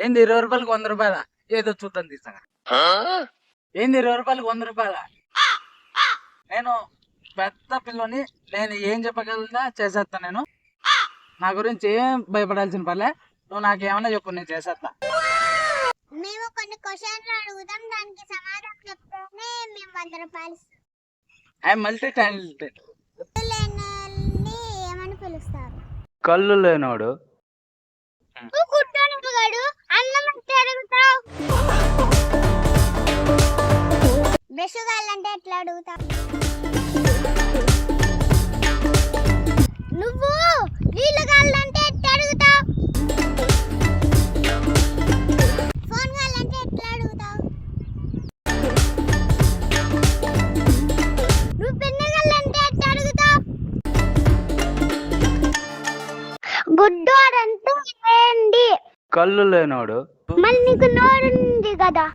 ఏంది 20 రూపాయలకి 100 రూపాయల? ఏదో చూద్దాం తీసాగా. ఏంది 20 రూపాయలకి 100 రూపాయల? నేను పెద్ద పిల్లని, నేను ఏం చెప్పగలనా చేసేస్తా. నేను నా గురించి ఏం భయపడాల్సిన పర్లే. నువ్వు నాకేమన్నా చెప్పు, నేను చేసేస్తా. మేము కొన్ని క్వశ్చన్లు అడుగుతాం, దానికి సమాధానం చెప్తేనే మేము 100 రూపాయలు ఇస్తాం. I'm multi talented. లేనోళ్ళని ఏమని పిలుస్తారు? కళ్ళు లేనోడు. నువ్వు గుడ్డోనికి గడు అన్నం అంటే అడుగుతావు. బ్రష్ కావాలంటే ఎట్లా అడుగుతావు? నువ్వు నీళ్ళు కావాలంటే ఎట్లా అడుగుతావు? ఫోన్ కావాలంటే ఎట్లా అడుగుతావు? నువ్వు పెన్ను కావాలంటే ఎట్లా అడుగుతావు? గుడ్డోడంటే ఏంటి? కళ్ళు లేనోడు. మళ్ళీ నీకు నోరుంది కదా.